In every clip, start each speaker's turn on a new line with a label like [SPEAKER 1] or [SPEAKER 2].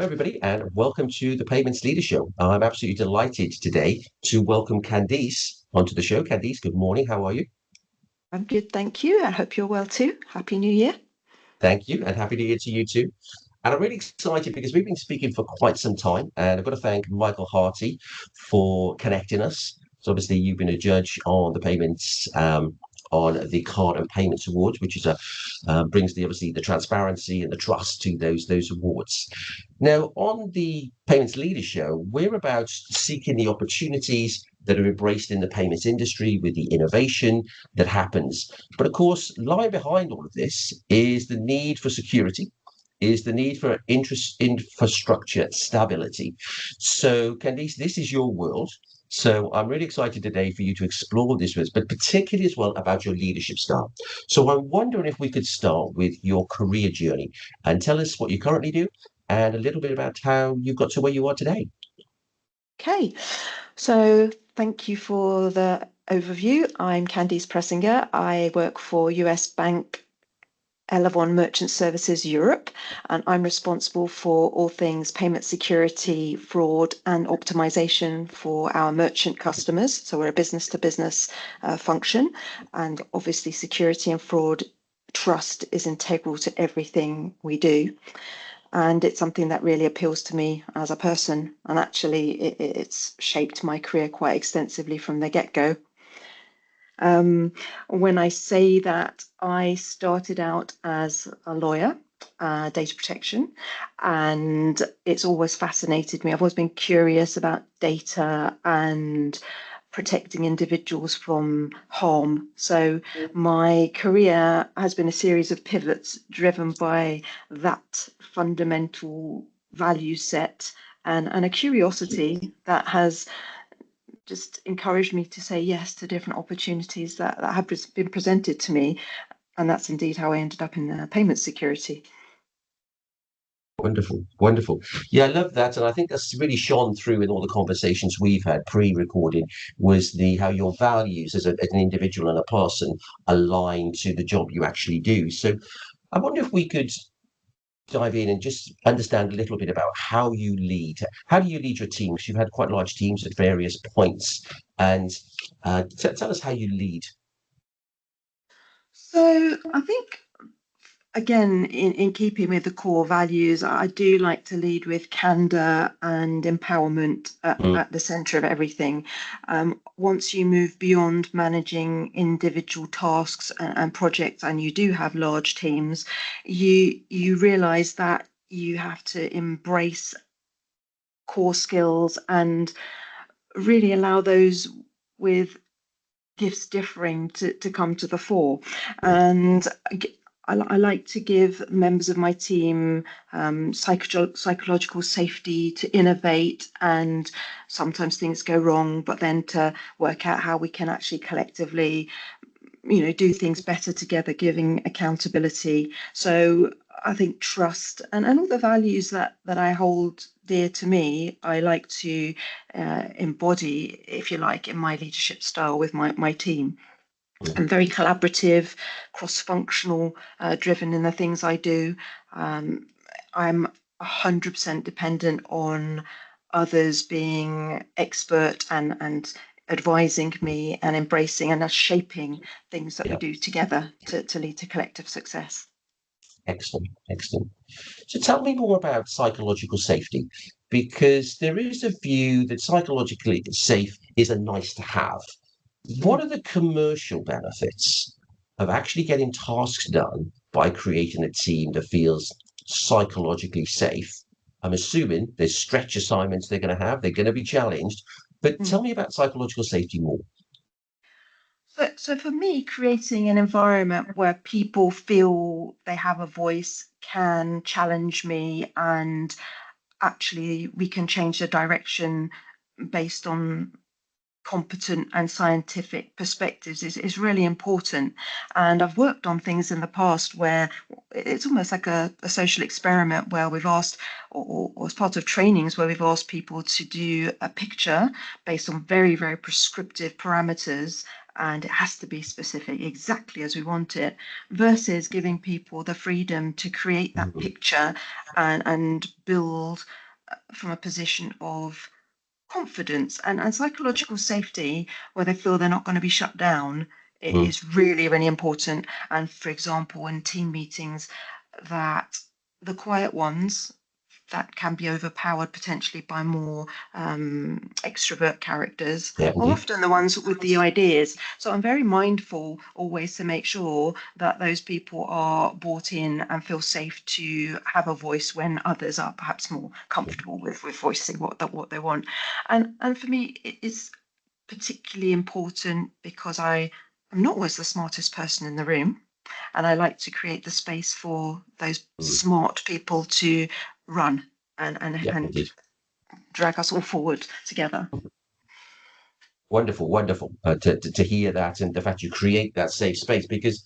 [SPEAKER 1] Everybody, and welcome to the Payments Leader Show. I'm absolutely delighted today to welcome Candice onto the show. Candice, good morning. How are you?
[SPEAKER 2] I'm good, thank you. I hope you're well too. Happy New Year.
[SPEAKER 1] Thank you, and happy New Year to you too. And I'm really excited because we've been speaking for quite some time, and I've got to thank Michael Harty for connecting us. So obviously, you've been a judge on the payments on the Card and Payments Awards, which is a brings the obviously the transparency and the trust to those awards. Now, on the Payments Leader Show, we're about seeking the opportunities that are embraced in the payments industry with the innovation that happens. But of course, lying behind all of this is the need for security, is the need for infrastructure stability. So, Candice, this is your world. So I'm really excited today for you to explore this with us, but particularly as well about your leadership style. So I'm wondering if we could start with your career journey and tell us what you currently do and a little bit about how you got to where you are today.
[SPEAKER 2] Okay, so thank you for the overview. I'm Candice Pressinger. I work for US Bank Elavon Merchant Services Europe, and I'm responsible for all things payment security, fraud, and optimization for our merchant customers. So we're a business to business function, and obviously, security and fraud trust is integral to everything we do. And it's something that really appeals to me as a person. And actually, it's shaped my career quite extensively from the get-go. When I say that, I started out as a lawyer, data protection, and it's always fascinated me. I've always been curious about data and protecting individuals from harm. So my career has been a series of pivots driven by that fundamental value set and a curiosity that has just encouraged me to say yes to different opportunities that have been presented to me. And that's indeed how I ended up in payment security.
[SPEAKER 1] Wonderful, wonderful. Yeah, I love that, and I think that's really shone through in all the conversations we've had pre-recording. Was the how your values as an individual and a person align to the job you actually do. So, I wonder if we could dive in and just understand a little bit about how you lead. How do you lead your teams? You've had quite large teams at various points, and tell us how you lead.
[SPEAKER 2] So I think again, in keeping with the core values, I do like to lead with candor and empowerment
[SPEAKER 1] Mm,
[SPEAKER 2] at the center of everything. Once you move beyond managing individual tasks and projects, and you do have large teams, you realize that you have to embrace core skills and really allow those with gifts differing to come to the fore. And I like to give members of my team psychological safety to innovate, and sometimes things go wrong, but then to work out how we can actually collectively, do things better together, giving accountability. So I think trust and all the values that I hold dear to me, I like to embody, if you like, in my leadership style with my team.
[SPEAKER 1] mm.
[SPEAKER 2] I'm very collaborative, cross-functional, driven in the things I do. I'm 100% dependent on others being expert and advising me and embracing and us shaping things that we
[SPEAKER 1] Yeah,
[SPEAKER 2] do together to lead to collective success.
[SPEAKER 1] excellent, excellent. So tell me more about psychological safety, because there is a view that psychologically safe is a nice to have. What
[SPEAKER 2] Mm.
[SPEAKER 1] are the commercial benefits of actually getting tasks done by creating a team that feels psychologically safe? I'm assuming there's stretch assignments they're going to have, they're going to be challenged. But
[SPEAKER 2] Mm.
[SPEAKER 1] tell me about psychological safety more.
[SPEAKER 2] So for me, creating an environment where people feel they have a voice can challenge me, and actually we can change the direction based on competent and scientific perspectives is really important. And I've worked on things in the past where it's almost like a social experiment where we've asked, or as part of trainings where we've asked people to do a picture based on very, very prescriptive parameters. and it has to be specific, exactly as we want it, versus giving people the freedom to create that
[SPEAKER 1] Mhm.
[SPEAKER 2] picture and build from a position of confidence and psychological safety, where they feel they're not going to be shut down,
[SPEAKER 1] Mm.
[SPEAKER 2] is really, really important. And for example, in team meetings, that the quiet ones that can be overpowered potentially by more extrovert characters
[SPEAKER 1] Yeah,
[SPEAKER 2] are
[SPEAKER 1] indeed.
[SPEAKER 2] often the ones with the ideas. So I'm very mindful always to make sure that those people are brought in and feel safe to have a voice when others are perhaps more comfortable with voicing what they want. And for me, it is particularly important because I'm not always the smartest person in the room, and I like to create the space for those
[SPEAKER 1] Mm.
[SPEAKER 2] smart people to run
[SPEAKER 1] Yeah,
[SPEAKER 2] and
[SPEAKER 1] indeed.
[SPEAKER 2] drag us all forward together.
[SPEAKER 1] Wonderful, wonderful to hear that, and the fact you create that safe space, because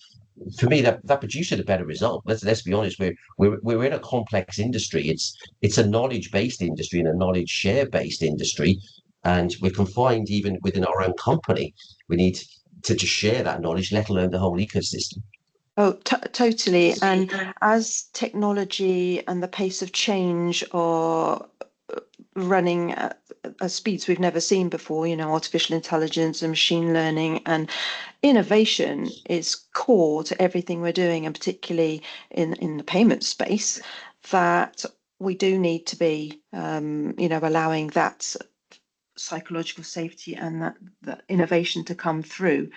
[SPEAKER 1] for me that produces a better result. Let's be honest, we're in a complex industry. It's a knowledge based industry and a knowledge share based industry, and we're confined even within our own company. We need to share that knowledge, let alone the whole ecosystem.
[SPEAKER 2] Oh, totally. And as technology and the pace of change are running at speeds we've never seen before, artificial intelligence and machine learning and innovation is core to everything we're doing, and particularly in the payment space, that we do need to be, allowing that psychological safety and that innovation to come through.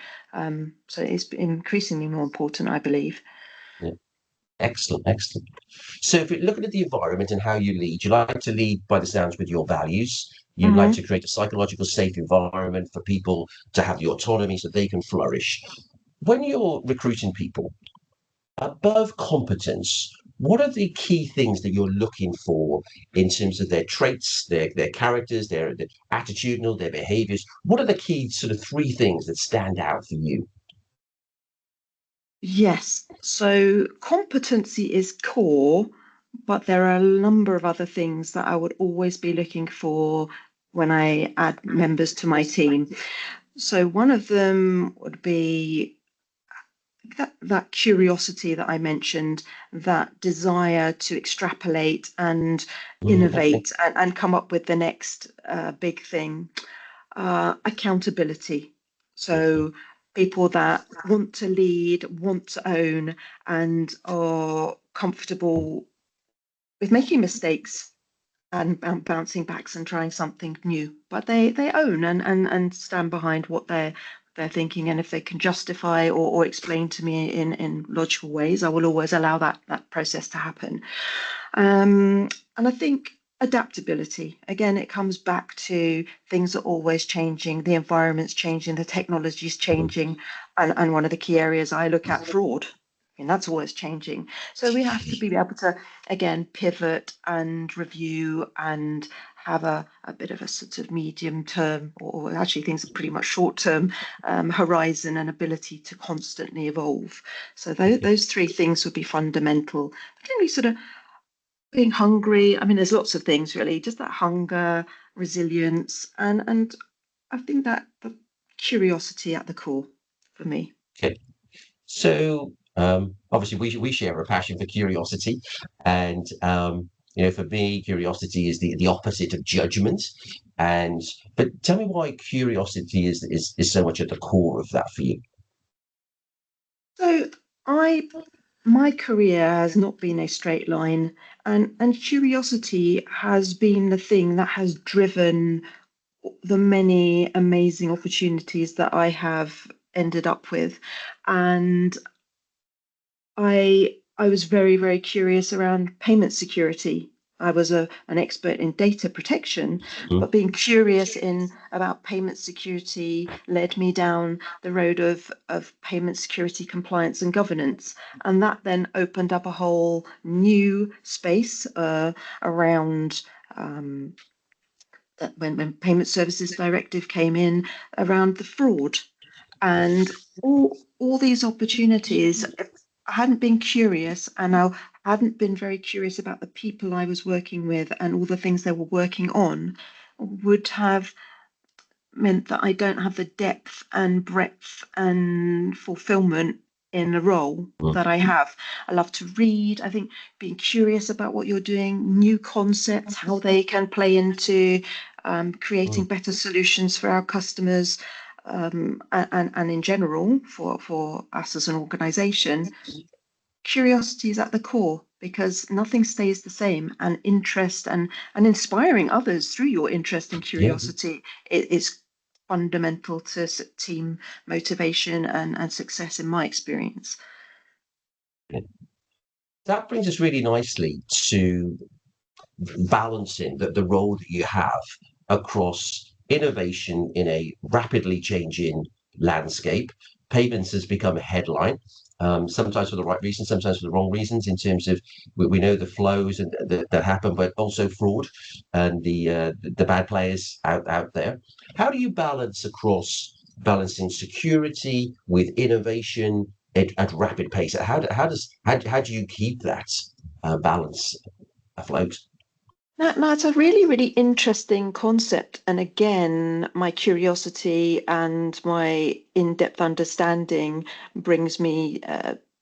[SPEAKER 2] So it's increasingly more important, I believe.
[SPEAKER 1] Yeah. Excellent, excellent. So if you're looking at the environment and how you like to lead by the sounds with your values. You like
[SPEAKER 2] Hmm.
[SPEAKER 1] to create a psychological safe environment for people to have the autonomy so they can flourish. When you're recruiting people, above competence, what are the key things that you're looking for in terms of their traits, their characters, their attitudinal, their behaviors? What are the key sort of three things that stand out for you?
[SPEAKER 2] Yes. So competency is core, but there are a number of other things that I would always be looking for when I add members to my team. So one of them would be that curiosity that I mentioned, that desire to extrapolate and
[SPEAKER 1] Okay.
[SPEAKER 2] innovate and come up with the next big thing. Accountability.
[SPEAKER 1] Mhm.
[SPEAKER 2] So people that want to lead, want to own, and are comfortable with making mistakes and bouncing backs and trying something new, but they own and stand behind what they're thinking, and if they can justify or explain to me in logical ways, I will always allow that process to happen. And I think adaptability, again, it comes back to things are always changing, the environment's changing, the technology's changing, and one of the key areas I look at, fraud. And that's always changing. So we have to be able to, again, pivot and review and have a bit of a sort of medium term, or actually things are pretty much short term horizon and ability to constantly evolve. So those three things would be fundamental. Particularly sort of being hungry. I mean, there's lots of things really, just that hunger, resilience, and I think that the curiosity at the core for me.
[SPEAKER 1] Okay. So obviously we share a passion for curiosity, and for me, curiosity is the opposite of judgment. And but tell me why curiosity is so much at the core of that for you.
[SPEAKER 2] So I my career has not been a straight line, and curiosity has been the thing that has driven the many amazing opportunities that I have ended up with. And I was very, very curious around payment security. I was an expert in data protection,
[SPEAKER 1] Mm.
[SPEAKER 2] but being curious in about payment security led me down the road of payment security compliance and governance. And that then opened up a whole new space around that when Payment Services Directive came in, around the fraud and all these opportunities. If I hadn't been curious, and I hadn't been very curious about the people I was working with and all the things they were working on, would have meant that I don't have the depth and breadth and fulfillment in the role
[SPEAKER 1] Mm.
[SPEAKER 2] that I have. I love to read. I think being curious about what you're doing, new concepts, how they can play into creating
[SPEAKER 1] Mm.
[SPEAKER 2] better solutions for our customers, and in general for us as an organization. Curiosity is at the core because nothing stays the same, and interest and inspiring others through your interest and
[SPEAKER 1] Yeah.
[SPEAKER 2] curiosity is fundamental to team motivation and success in my experience.
[SPEAKER 1] That brings us really nicely to balancing the role that you have across innovation in a rapidly changing landscape. Payments has become a headline, sometimes for the right reasons, sometimes for the wrong reasons. In terms of we know the flows and that happen, but also fraud and the bad players out there. How do you balance across balancing security with innovation at rapid pace? How do you keep that balance afloat?
[SPEAKER 2] Now, it's a really, really interesting concept. And again, my curiosity and my in-depth understanding brings me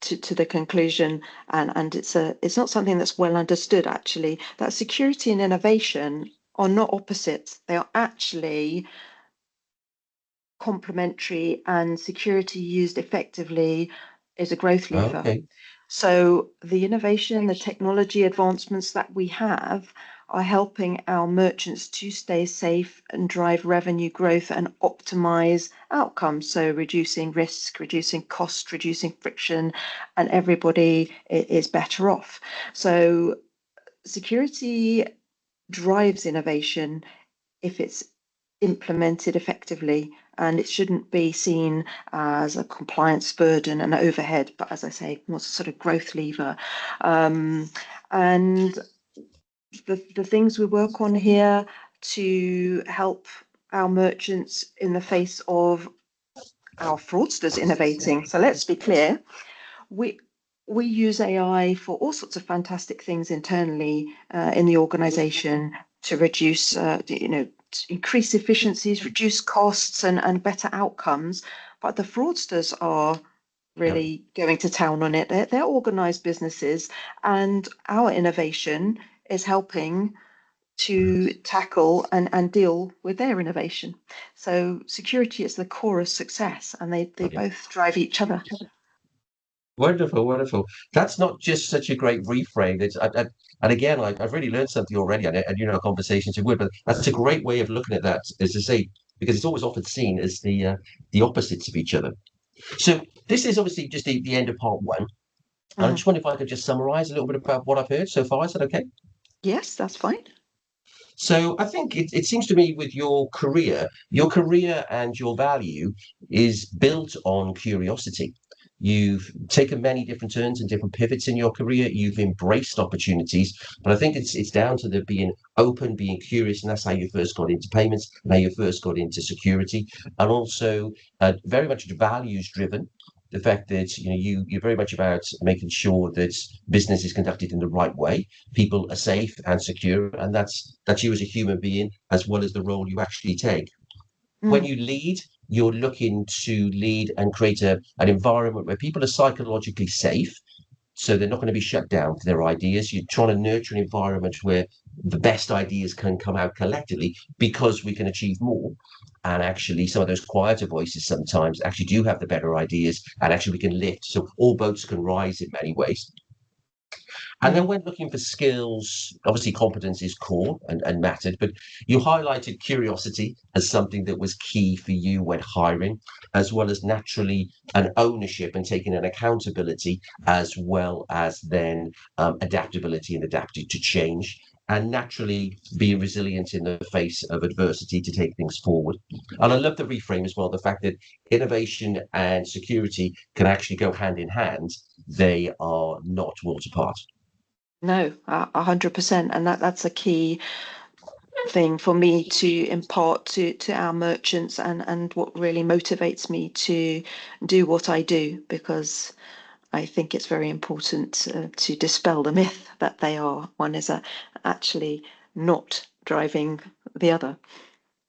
[SPEAKER 2] to the conclusion, and it's not something that's well understood actually, that security and innovation are not opposites. They are actually complementary, and security used effectively is a growth lever.
[SPEAKER 1] Okay.
[SPEAKER 2] So the innovation, the technology advancements that we have are helping our merchants to stay safe and drive revenue growth and optimize outcomes. So reducing risk, reducing cost, reducing friction, and everybody is better off. So security drives innovation if it's implemented effectively. And it shouldn't be seen as a compliance burden and overhead, but as I say, more sort of growth lever. Um, and the things we work on here to help our merchants in the face of our fraudsters innovating. So let's be clear, we we use AI for all sorts of fantastic things internally in the organization to reduce, to increase efficiencies, reduce costs, and better outcomes. But the fraudsters are
[SPEAKER 1] Yeah.
[SPEAKER 2] really going to town on it. They're organized businesses, and our innovation is helping to tackle and deal with their innovation. So security is the core of success, and they
[SPEAKER 1] Brilliant.
[SPEAKER 2] both drive each other.
[SPEAKER 1] Wonderful, wonderful. That's not just such a great reframe. And again, I've really learned something already, and you know, conversations are good, but that's a great way of looking at that, as to say, because it's always often seen as the opposites of each other. So this is obviously just the end of part one. And I
[SPEAKER 2] Mhm.
[SPEAKER 1] just wonder if I could just summarize a little bit about what I've heard so far. Is that okay?
[SPEAKER 2] Yes, that's fine.
[SPEAKER 1] So I think it seems to me with your career and your value is built on curiosity. You've taken many different turns and different pivots in your career. You've embraced opportunities, but I think it's down to the being open, being curious, and that's how you first got into payments, and how you first got into security, and also very much values driven. The fact that you're very much about making sure that business is conducted in the right way, people are safe and secure, and that's you as a human being as well as the role you actually take. When
[SPEAKER 2] Mm.
[SPEAKER 1] you lead, you're looking to lead and create an environment where people are psychologically safe, so they're not going to be shut down for their ideas. You're trying to nurture an environment where the best ideas can come out collectively because we can achieve more. And actually, some of those quieter voices sometimes actually do have the better ideas, and actually we can lift. So all boats can rise in many ways. And then
[SPEAKER 2] Mm.
[SPEAKER 1] when looking for skills, obviously competence is core and mattered, but you highlighted curiosity as something that was key for you when hiring, as well as naturally an ownership and taking an accountability, as well as then adaptability and adapting to change. And naturally being resilient in the face of adversity to take things forward. And I love the reframe as well, the fact that innovation and security can actually go hand in hand. They are not worlds apart.
[SPEAKER 2] No, 100%, and that's a key thing for me to impart to our merchants, and what really motivates me to do what I do, because I think it's very important to dispel the myth that they are one is actually not driving the other.